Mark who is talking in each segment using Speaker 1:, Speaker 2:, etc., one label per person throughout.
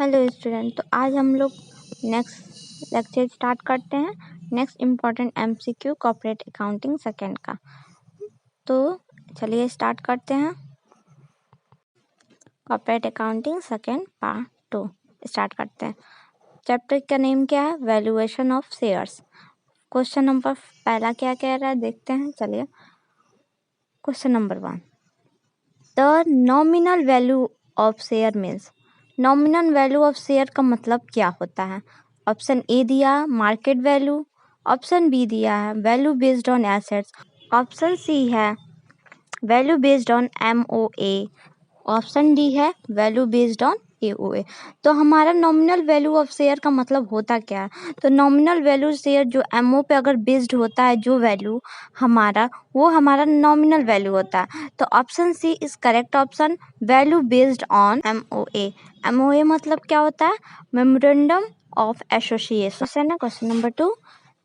Speaker 1: Hello student, तो आज हम लोग नेक्स्ट लेक्चर स्टार्ट करते हैं। Next important MCQ corporate accounting second का। तो चलिए स्टार्ट करते हैं। Corporate accounting second part 2 start करते हैं। चैप्टर का नेम क्या है? Valuation of shares. Question number पहला क्या कह रहा है देखते हैं। चलिए question number 1, the nominal value of share means. Nominal value of share का मतलब क्या होता है? ऑप्शन ए दिया मार्केट वैल्यू, ऑप्शन बी दिया है value based on assets, option C है value based on MOA, option D है वैल्यू बेस्ड ऑन AOA। तो हमारा नॉमिनल वैल्यू ऑफ शेयर का मतलब होता क्या है? तो नॉमिनल वैल्यू शेयर जो MO पे अगर बेस्ड होता है जो वैल्यू हमारा, वो हमारा नॉमिनल वैल्यू होता है। तो option C is correct option, value based on MOA। MOA मतलब क्या होता है? मेमोरेंडम ऑफ एसोसिएशन है। Question number 2,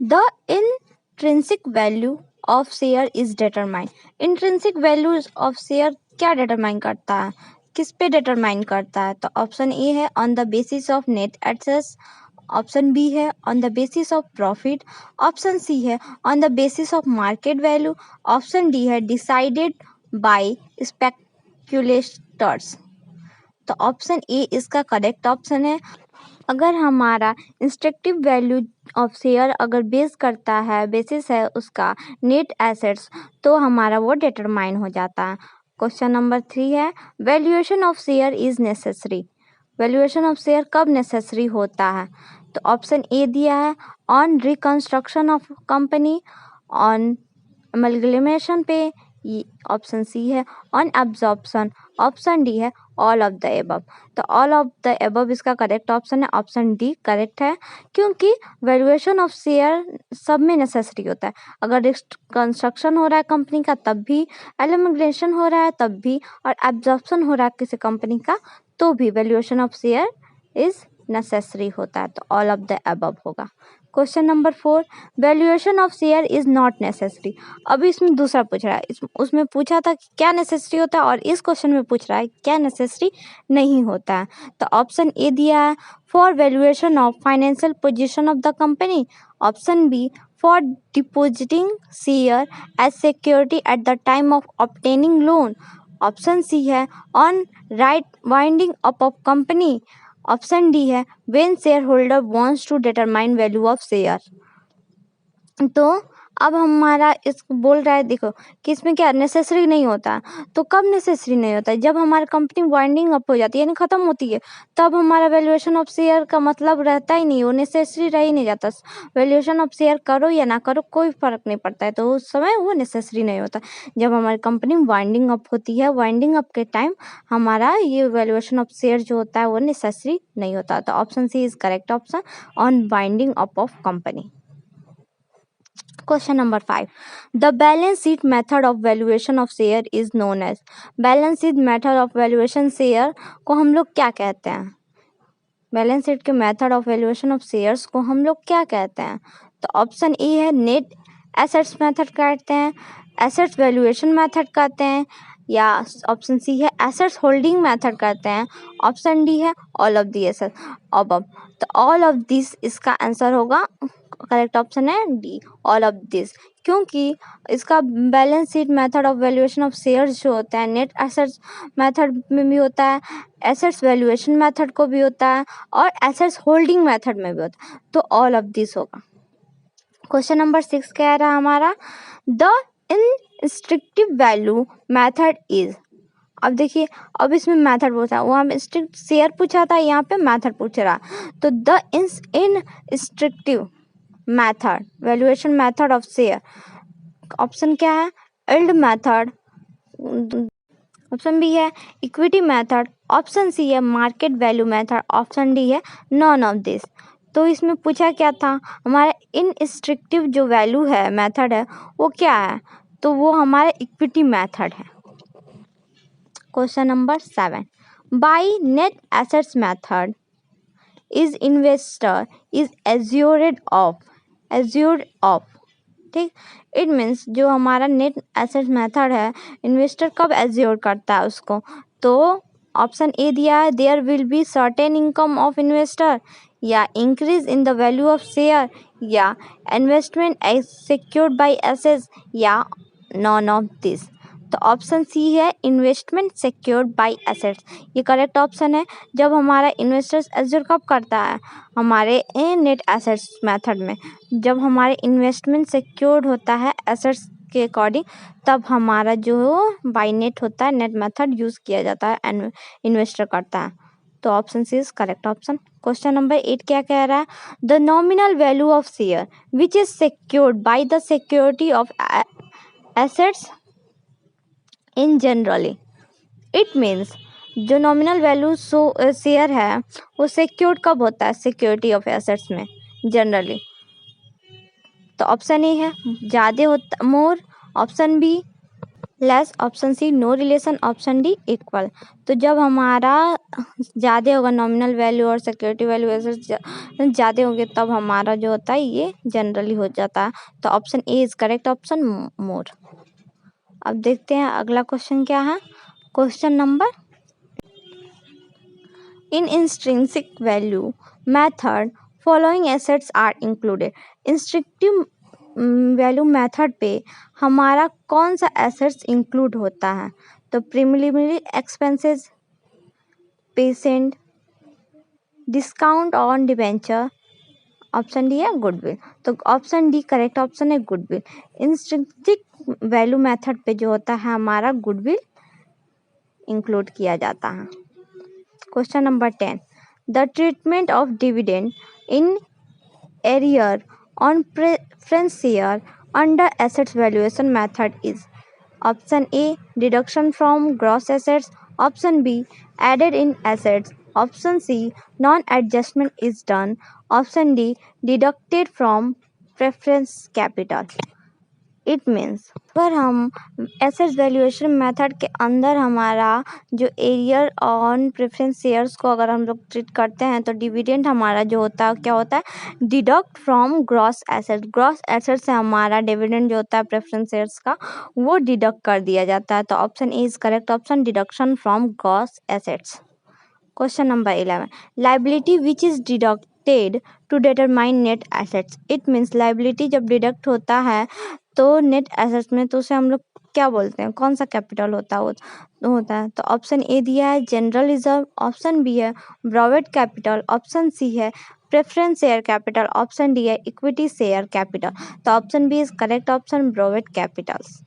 Speaker 1: the intrinsic value of share is determine. Intrinsic value of share क्या डिटरमाइन करता है? किस पे डिटरमाइन करता है? तो ऑप्शन ए है on the basis of net assets, option B है on the basis of profit, option C है on the basis of market value, option D है डिसाइडेड बाय स्पेक्युलेटर्स। तो ऑप्शन ए इसका correct option है। अगर हमारा इंस्ट्रक्टिव वैल्यू ऑफ शेयर अगर बेस करता है, बेसिस है उसका नेट एसेट्स, तो हमारा वो डिटरमाइन हो जाता है। क्वेश्चन नंबर 3 है valuation of share is necessary. Valuation of share कब नेसेसरी होता है? तो ऑप्शन ए दिया है on reconstruction of company, on amalgamation पे, ऑप्शन सी है ऑन एब्जॉर्प्शन, ऑप्शन डी है ऑल ऑफ द एबव। तो ऑल ऑफ द एबव इसका करेक्ट ऑप्शन है, ऑप्शन डी करेक्ट है। क्योंकि वैल्यूएशन ऑफ शेयर सब में नेसेसरी होता है। अगर कंस्ट्रक्शन हो रहा है कंपनी का तब भी, एलिमिनेशन हो रहा है तब भी, और एब्जॉर्प्शन हो रहा है किसी कंपनी का तो भी valuation of share is necessary होता है। तो ऑल ऑफ द एबव होगा। Question number 4, valuation of share is not necessary. अभी इसमें दूसरा पूछ रहा है, उसमें पूछा था कि क्या नेसेसरी होता है, और इस क्वेश्चन में पूछ रहा है क्या नेसेसरी नहीं होता है। तो ऑप्शन ए दिया है for valuation of financial position of the company, option B for depositing share as security at the time of obtaining loan, option C है on right winding up of company, option D है when share holder wants to determine value of share. तो अब हमारा इस बोल रहा है देखो कि इसमें क्या नेसेसरी नहीं होता। तो कब नेसेसरी नहीं होता है? जब हमारी कंपनी वाइंडिंग अप हो जाती है यानी खत्म होती है, तब हमारा वैल्यूएशन ऑफ शेयर का मतलब रहता ही नहीं, वो नेसेसरी रह ही नहीं जाता। वैल्यूएशन ऑफ शेयर करो या ना करो कोई फर्क नहीं पड़ता है, तो उस समय वो नेसेसरी नहीं होता। जब हमारी कंपनी वाइंडिंग अप होती है, वाइंडिंग अप के टाइम हमारा ये वैल्यूएशन ऑफ शेयर जो होता है वो नेसेसरी नहीं होता। तो option C is correct option, on winding up of company. Question number 5, the balance sheet method of valuation of share is known as। Balance sheet method of valuation share को हम लोग क्या कहते हैं? बैलेंस शीट के method of valuation of shares को हम लोग क्या कहते हैं? तो ऑप्शन ए है नेट एसेट्स मेथड कहते हैं, एसेट्स वैल्यूएशन मेथड कहते हैं, या ऑप्शन सी है एसेट्स होल्डिंग मेथड कहते हैं, ऑप्शन डी है all of the assets above. तो ऑल ऑफ दिस इसका आंसर होगा, करेक्ट ऑप्शन है डी ऑल ऑफ दिस। क्योंकि इसका balance sheet method of valuation of shares जो होता है नेट एसेट्स मेथड में भी होता है, एसेट्स वैल्यूएशन मेथड को भी होता है, और एसेट्स होल्डिंग मेथड में भी होता है। तो ऑल ऑफ दिस होगा। क्वेश्चन नंबर 6 कह रहा है हमारा the instructive value method is. अब देखिए, अब इसमें मेथड पूछा है, वहाँ स्ट्रिक्ट शेयर पूछा था, यहाँ पे मेथड पूछ रहा है। तो the instructive method valuation method of share, option क्या है? यील्ड मेथड, ऑप्शन बी है इक्विटी मेथड, ऑप्शन सी है market value method, option D है नॉन ऑफ दिस। तो इसमें पूछा क्या था? हमारा इंस्ट्रक्टिव जो वैल्यू है मेथड है वो क्या है? तो वो हमारा इक्विटी मेथड है। Question number 7, by net assets method is investor is assured of. ठीक, इट मीन्स जो हमारा नेट एसेट मेथड है इन्वेस्टर कब एज्योर करता है उसको? तो ऑप्शन ए दिया है there will be certain income of investor, या increase in the value of share, या इन्वेस्टमेंट सिक्योर्ड बाय एसेट्स, या नॉन ऑफ दिस। तो ऑप्शन सी है इन्वेस्टमेंट सिक्योर्ड बाय एसेट्स, ये करेक्ट ऑप्शन है। जब हमारा इन्वेस्टर्स एज्यूर कब करता है, हमारे नेट एसेट्स मेथड में, जब हमारे इन्वेस्टमेंट सिक्योर्ड होता है एसेट्स के अकॉर्डिंग, तब हमारा जो बाय नेट होता है, नेट मेथड यूज किया जाता है एंड इन्वेस्टर करता है। तो option C is correct option. Question number 8 क्या कह रहा है, the nominal value of share which is secured by the security of assets in generally, it means जो नॉमिनल वैल्यू शेयर है वो सिक्योर्ड कब होता है सिक्योरिटी ऑफ एसेट्स में जनरली। तो ऑप्शन ए है ज़्यादा होता more, option B less, option C no relation, option D equal. तो जब हमारा ज़्यादा होगा नॉमिनल वैल्यू और सिक्योरिटी वैल्यू ज़्यादा होंगे तब हमारा जो होता है ये जनरली हो जाता है। तो option A is correct option more. अब देखते हैं अगला क्वेश्चन क्या है। Question number, in intrinsic value method following assets are included. इंस्ट्रिक्टिव वैल्यू मेथड पे हमारा कौन सा एसेट्स इंक्लूड होता है। तो preliminary expenses, patent, discount on debenture, option D है गुडविल। तो ऑप्शन डी करेक्ट ऑप्शन है गुडविल। इंस्ट्रिंसिक वैल्यू मेथड पे जो होता है हमारा गुडविल इंक्लूड किया जाता है। Question number 10, the treatment of dividend in arrear on preference share under assets valuation method is option A deduction from gross assets, option B added in assets, option C non adjustment is done, option D deducted from preference capital। It means पर हम asset valuation method के अंदर हमारा जो arrear on preference shares को अगर हम लोग ट्रीट करते हैं तो डिविडेंड हमारा जो होता है क्या होता है deduct from gross asset. Gross asset से हमारा डिविडेंड जो होता है प्रेफरेंस शेयर्स का वो डिडक्ट कर दिया जाता है। तो option A is correct option, deduction from gross assets. Question number 11, liability which is deducted to determine net assets. It means liability जब डिडक्ट होता है तो नेट एसेट्स में तो उसे हम लोग क्या बोलते हैं, कौन सा कैपिटल होता है वो होता है। तो ऑप्शन ए दिया है जनरल रिजर्व, ऑप्शन बी है ब्रोवेट कैपिटल, ऑप्शन सी है preference share capital, option D है इक्विटी शेयर कैपिटल। तो option B is correct option borrowed capitals.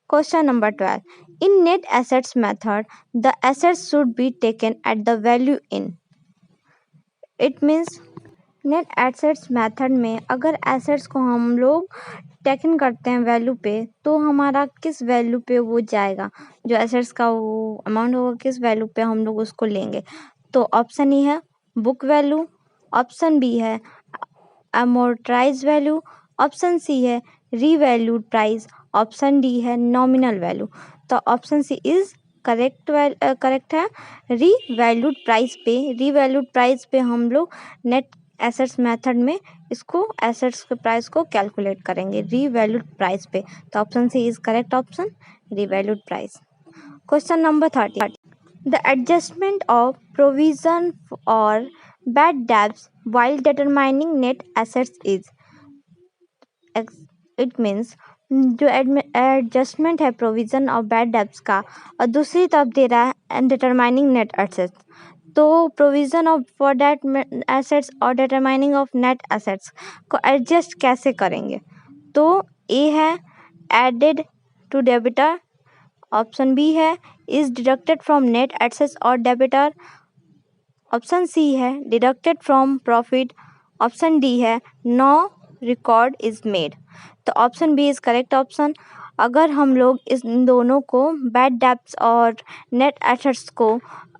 Speaker 1: Question number 12. In net assets method, the assets should be taken at the value in. It means net assets method में अगर assets को हम लोग taken करते हैं value पे तो हमारा किस वैल्यू पे वो जाएगा, जो एसेट्स का वो अमाउंट होगा किस वैल्यू पे हम लोग उसको लेंगे। तो ऑप्शन ई है बुक वैल्यू, ऑप्शन बी है अमोर्टाइज वैल्यू, ऑप्शन सी है रीवैल्यूड प्राइस, ऑप्शन डी है नॉमिनल वैल्यू। तो ऑप्शन सी इज करेक्ट है रीवैल्यूड प्राइस पे। रीवैल्यूड प्राइस पे हम लोग नेट एसेट्स मेथड में इसको एसेट्स के प्राइस को कैलकुलेट करेंगे रीवैल्यूड प्राइस पे। तो option C is correct option revalued price. Question number 30, the adjustment of provision और bad debts while determining net assets is, it means जो एडजस्टमेंट है प्रोविजन और बैड डेब्ट्स का और दूसरी तरफ दे रहा है डिटरमाइनिंग नेट एसेट्स। तो provision of for debt assets और डिटरमाइनिंग ऑफ नेट एसेट्स को एडजस्ट कैसे करेंगे। तो ए है added to debtor, option B है is deducted from net assets और डेबिटर, ऑप्शन सी है deducted from profit, option D है नो रिकॉर्ड इज मेड। तो option B is correct option. अगर हम लोग इस दोनों को बैड डेब्ट्स और नेट एसेट्स को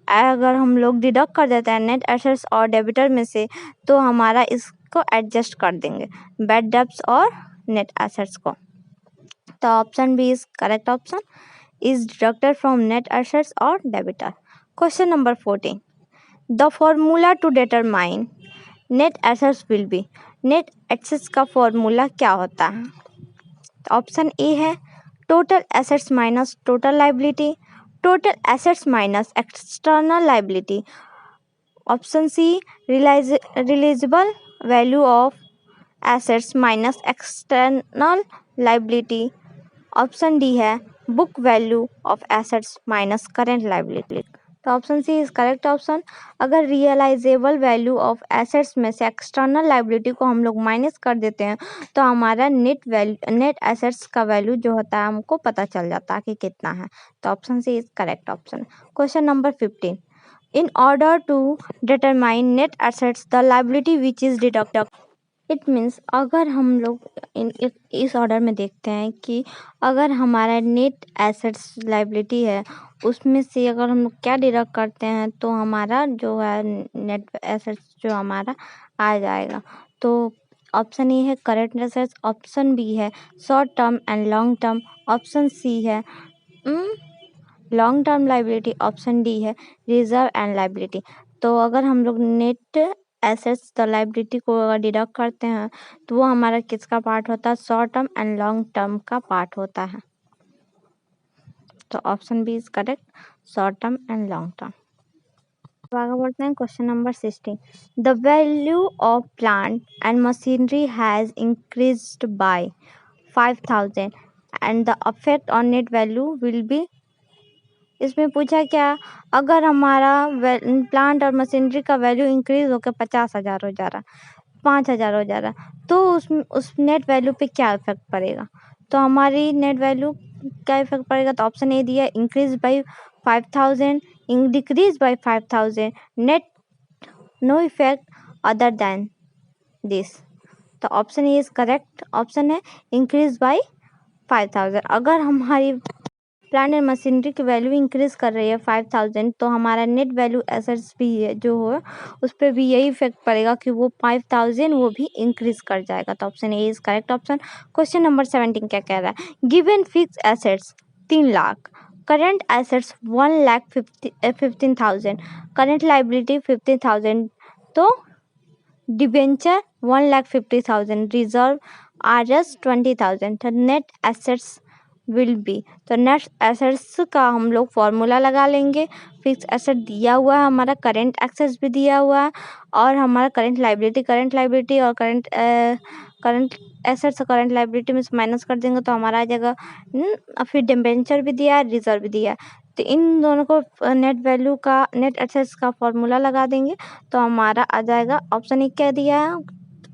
Speaker 1: अगर हम लोग डिडक्ट कर देते हैं नेट एसेट्स और डेबिटर में से तो हमारा इसको एडजस्ट कर देंगे बैड डेब्ट्स और नेट एसेट्स को। तो option B is correct option, is deducted from net assets और debtor. Question number 14, the formula to determine net assets will be. Net assets का फॉर्मूला क्या होता है। ऑप्शन ए है total assets minus total liability, total assets minus external liability. Option C, realizable value of assets minus external liability. Option D है book value of assets minus current liability. तो option C is correct option. अगर realisable value of assets में से external liability को हम लोग minus कर देते हैं तो हमारा नेट एसेट्स का वैल्यू जो होता है हमको पता चल जाता है कि कितना है। तो option C is correct option. Question number 15, in order to determine net assets the liability which is deducted. It means अगर हम लोग इस ऑर्डर में देखते हैं कि अगर हमारा नेट एसेट्स लाइबिलिटी है उसमें से अगर हम लोग क्या डिडक्ट करते हैं तो हमारा जो है नेट एसेट्स जो हमारा आ जाएगा। तो ऑप्शन ए है करंट एसेट्स, ऑप्शन बी है short term and long term, option C है long term liability, option D है रिजर्व एंड लाइबिलिटी। तो अगर हम लोग नेट एसेट्स द लाइबिलिटी को अगर डिडक्ट करते हैं तो वो हमारा किसका पार्ट होता है, short term and long term का पार्ट होता है। तो option B is correct, short term and long term. आगे बढ़ते हैं question number 16, the value of plant and machinery has increased by 5000 and the effect on net value will be. इसमें पूछा क्या, अगर हमारा प्लांट और मशीनरी का वैल्यू इंक्रीज होकर 50,000 हो जा रहा, 5,000 हो जा रहा, तो उस नेट वैल्यू पे क्या इफेक्ट पड़ेगा। तो हमारी नेट वैल्यू क्या इफेक्ट पड़ेगा। तो ऑप्शन ए दिया increase by 5,000, decrease by 5,000, net no effect other than this. तो option A is correct option है इंक्रीज बाई 5,000। अगर हमारी प्लांट एंड मशीनरी की वैल्यू इंक्रीज कर रही है 5,000 तो हमारा नेट वैल्यू एसेट्स भी है जो हो उस पर भी यही इफेक्ट पड़ेगा कि वो 5,000 वो भी इंक्रीज कर जाएगा। तो option A is correct option. Question number 17 क्या कह रहा है, given fix assets 3 lakh, current assets 1,15,000, current liability 50,000, तो डिबेंचर 1,50,000, रिजर्व RS 20,000, तो नेट एसेट्स विल बी। तो नेट एसेट्स का हम लोग फॉर्मूला लगा लेंगे। फिक्स एसेट दिया हुआ है, हमारा करंट एसेट्स भी दिया हुआ है और हमारा करंट लाइबिलिटी और करंट एसेट्स और करंट लाइबिलिटी में से माइनस कर देंगे तो हमारा आ जाएगा। फिर डिबेंचर भी दिया है, रिजर्व भी दिया है, तो इन दोनों को नेट वैल्यू का नेट एसेट्स का फॉर्मूला लगा देंगे तो हमारा आ जाएगा। ऑप्शन ए क्या दिया है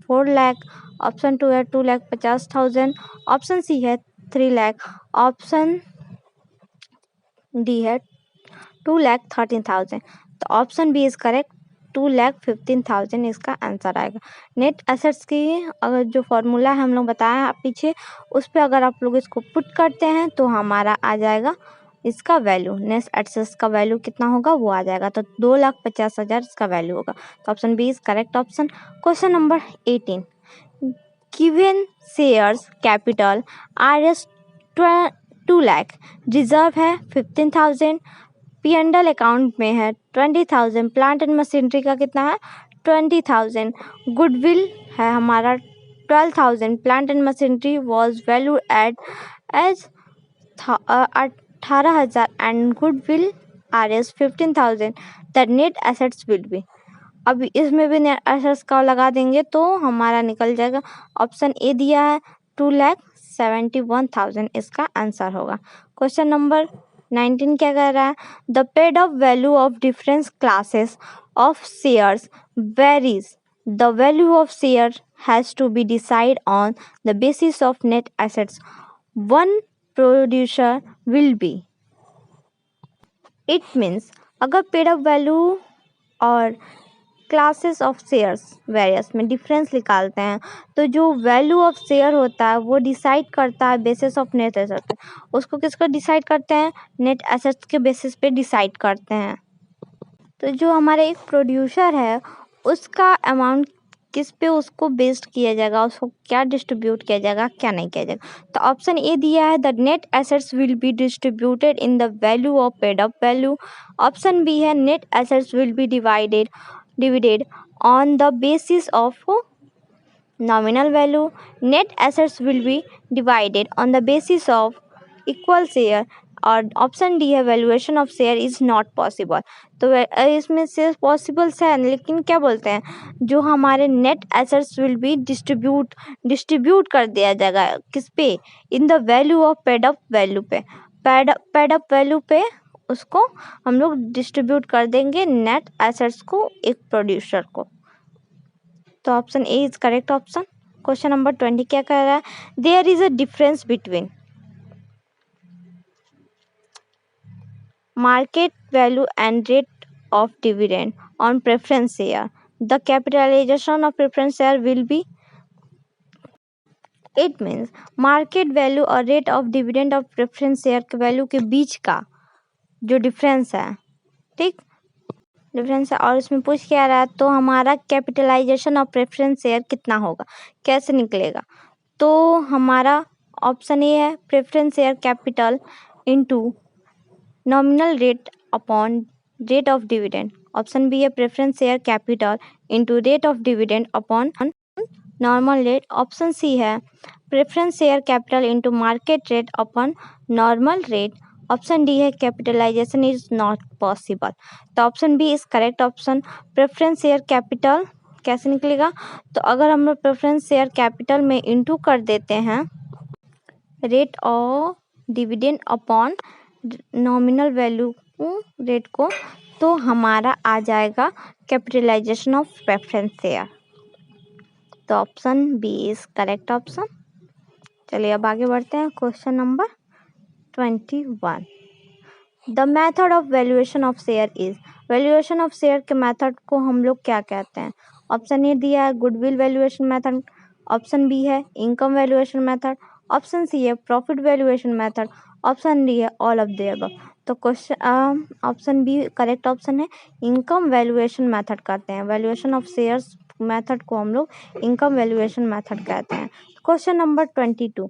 Speaker 1: 4 लाख, ऑप्शन 2 है 2,50,000, ऑप्शन सी है 3 लाख, ऑप्शन डी है 2,13,000। तो ऑप्शन बी इज करेक्ट, 2,15,000 इसका आंसर आएगा। नेट एसेट्स की अगर जो फॉर्मूला है हम लोग बताया पीछे उस पर अगर आप लोग इसको पुट करते हैं तो हमारा आ जाएगा इसका वैल्यू, नेट एसेट्स का वैल्यू कितना होगा वो आ जाएगा। तो 2,50,000 इसका वैल्यू होगा। तो option B is correct option. Question number 18, given shares capital RS 2 lakh, reserve है 15,000, P&L अकाउंट में है 20,000, प्लांट एंड मशीनरी का कितना है 20,000, गुडविल है हमारा 12,000, plant and machinery was value at as 18,000 and goodwill RS 15,000, the net assets will be. अब इसमें भी नेट एसेट्स का लगा देंगे तो हमारा निकल जाएगा। ऑप्शन ए दिया है 2,71,000 इसका आंसर होगा। क्वेश्चन नंबर 19 क्या कह रहा है, the paid up value of different classes of shares varies, the value of share has to be decide on the basis of net assets, one producer will be. It means अगर paid up value और classes of shares various में difference निकालते हैं तो जो value of share होता है वो डिसाइड करता है बेसिस ऑफ नेट एसेट्स। उसको किसको डिसाइड करते हैं, नेट एसेट्स के बेसिस पे डिसाइड करते हैं। तो जो हमारा एक प्रोड्यूसर है उसका अमाउंट किस पे उसको बेस्ड किया जाएगा, उसको क्या डिस्ट्रीब्यूट किया जाएगा क्या नहीं किया जाएगा। तो ऑप्शन ए दिया है the net assets will be distributed in the value of paid up value, option B है net assets will be divided on the basis of nominal value, net assets will be divided on the basis of equal share, और option D है valuation of share is not possible. तो इसमें से possible है, लेकिन क्या बोलते हैं जो हमारे net assets will B distribute कर दिया जाएगा किस पे, इन the value of paid up value पे, पेड अप वैल्यू पे उसको हम लोग डिस्ट्रीब्यूट कर देंगे नेट एसेट्स को एक प्रोड्यूसर को। तो option A is correct option. Question number 20 क्या कह रहा है, there is a difference between market value and rate of dividend on preference share. The capitalization of preference share will be, it means market value और rate of dividend of preference share के value के बीच का जो difference है, ठीक difference है, और इसमें पूछ क्या रहा है, तो हमारा कैपिटलाइजेशन ऑफ प्रेफरेंस शेयर कितना होगा, कैसे निकलेगा। तो हमारा ऑप्शन ए है preference share capital into nominal rate upon rate of dividend. Option B है preference share capital into rate of dividend upon normal rate. Option C है preference share capital into market rate upon normal rate. Option D है capitalization is not possible. तो option B is correct option. Preference share capital कैसे निकलेगा, तो अगर हम लोग preference share capital में इंटू कर देते हैं rate of dividend upon nominal value rate को, तो हमारा आ जाएगा कैपिटलाइजेशन ऑफ प्रेफरेंस शेयर। तो option B is correct option. चलिए अब आगे बढ़ते हैं। Question number 21, the method of valuation of share is, valuation of share के मेथड को हम लोग क्या कहते हैं। ऑप्शन ए दिया है goodwill valuation method, option B है income valuation method, option C है profit valuation method, option D है ऑल ऑफ द अबव। तो question option B correct option है, इनकम वैल्यूएशन मेथड कहते हैं। वैल्यूएशन ऑफ शेयर्स मेथड को हम लोग इनकम वैल्यूएशन मेथड कहते हैं। Question number 22,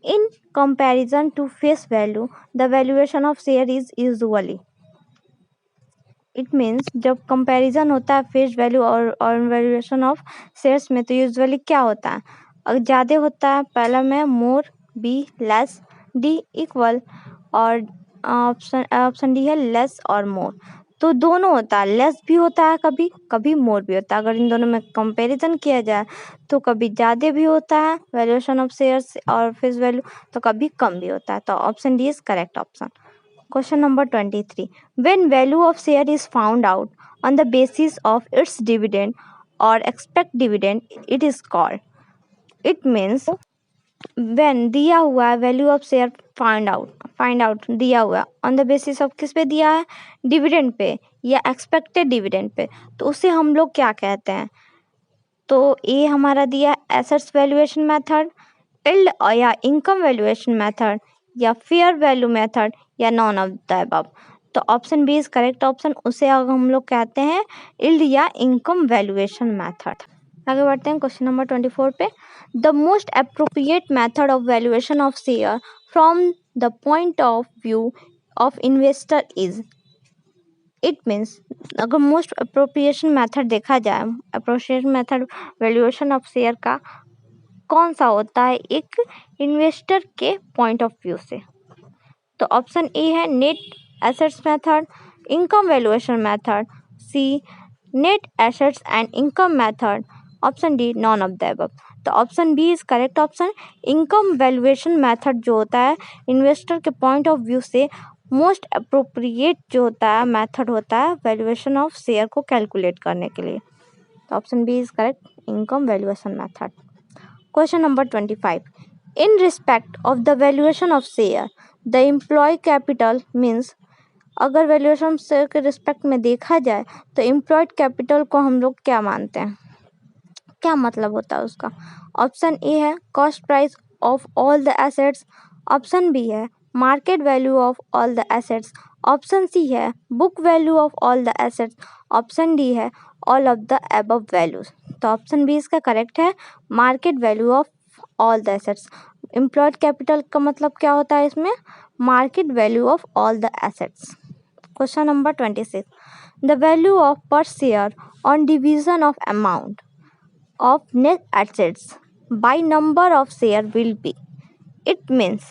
Speaker 1: in comparison to face value the valuation of share is usually, it means जब कंपैरिजन होता है फेस वैल्यू और वैल्यूएशन ऑफ शेयर्स में, तो यूजुअली क्या होता है, अगर ज़्यादा होता है पहला में मोर, बी लेस, डी इक्वल, और ऑप्शन डी है लेस और मोर। तो दोनों होता है, लेस भी होता है कभी कभी मोर भी होता है। अगर इन दोनों में कंपैरिजन किया जाए तो कभी ज़्यादा भी होता है वैल्यूएशन ऑफ शेयर्स और फेस वैल्यू, तो कभी कम भी होता है। तो option D is correct option. Question number 23, when value of share is found out on the basis of its dividend और expect dividend it is called, it means when दिया हुआ है value of share find out दिया हुआ on the basis of किस पे दिया है, डिविडेंड पे या एक्सपेक्टेड डिविडेंड पे, तो उसे हम लोग क्या कहते हैं। तो ए हमारा दिया एसेट्स वैल्यूएशन मेथड, इल्ड या इनकम वैल्यूएशन मेथड, या फेयर वैल्यू मेथड, या नॉन ऑफ द अबव। तो option B is correct option, उसे अगर हम लोग कहते हैं इल्ड या इनकम वैल्यूएशन मेथड। आगे बढ़ते हैं क्वेश्चन नंबर 24 पे, the most appropriate method of valuation of share from the point of view of investor is, it means अगर मोस्ट अप्रोप्रिएशन मेथड देखा जाए, appropriate method valuation of share का कौन सा होता है एक इन्वेस्टर के पॉइंट ऑफ व्यू से। तो ऑप्शन ए है net assets method, income valuation method, C net assets and income method, option D none of the above. तो option B is correct option. Income valuation method जो होता है investor के point of view से most appropriate जो होता है method होता है वैल्यूएशन ऑफ शेयर को कैलकुलेट करने के लिए। तो option B is correct, income valuation method. Question number 25, in respect of the valuation of share the employ capital means, अगर वैल्यूएशन शेयर के रिस्पेक्ट में देखा जाए तो एम्प्लॉयड कैपिटल को हम लोग क्या मानते हैं, क्या मतलब होता है उसका। ऑप्शन ए है cost price of all the assets, option B है market value of all the assets, option C है book value of all the assets, option D है all of the above values. तो option B इसका correct है, market value of all the assets. Employed capital का मतलब क्या होता है इसमें, market value of all the assets. Question number 26, the value of per share on division of amount of net assets by number of share will be, it means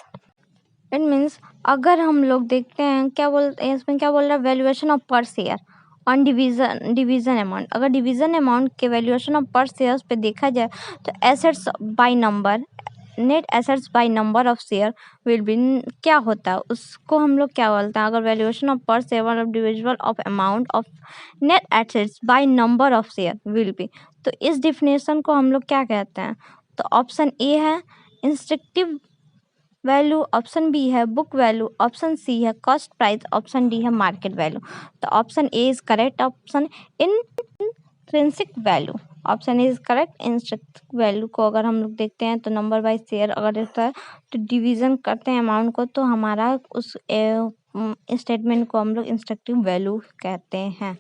Speaker 1: अगर हम लोग देखते हैं क्या बोलते हैं इसमें, क्या बोल रहा है, valuation of per share on division amount. अगर डिवीजन अमाउंट के वैल्यूएशन ऑफ पर शेयर्स पे देखा जाए तो assets by number, net assets by number of share will be, क्या होता है उसको हम लोग क्या बोलते हैं। अगर valuation of per share of divisible of amount of net assets by number of share will be, तो इस डिफिनेशन को हम लोग क्या कहते हैं। तो ऑप्शन ए है इंस्ट्रक्टिव वैल्यू, ऑप्शन बी है बुक वैल्यू, ऑप्शन सी है कॉस्ट प्राइस, ऑप्शन डी है मार्केट वैल्यू। तो option A is correct option. Intrinsic value, option is correct. Instructive value को अगर हम लोग देखते हैं तो नंबर बाय शेयर अगर रहता है तो डिवीजन करते हैं अमाउंट को, तो हमारा उस स्टेटमेंट को हम लोग इंस्ट्रक्टिव वैल्यू कहते हैं।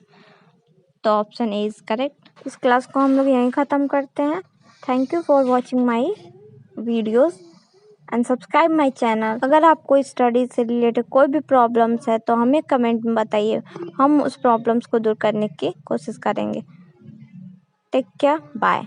Speaker 1: तो ऑप्शन ए इज करेक्ट। इस क्लास को हम लोग यहीं ख़त्म करते हैं। Thank you for watching my videos and subscribe my channel. अगर आपको स्टडी से रिलेटेड कोई भी प्रॉब्लम्स है तो हमें कमेंट में बताइए, हम उस प्रॉब्लम्स को दूर करने की कोशिश करेंगे। Take care, bye.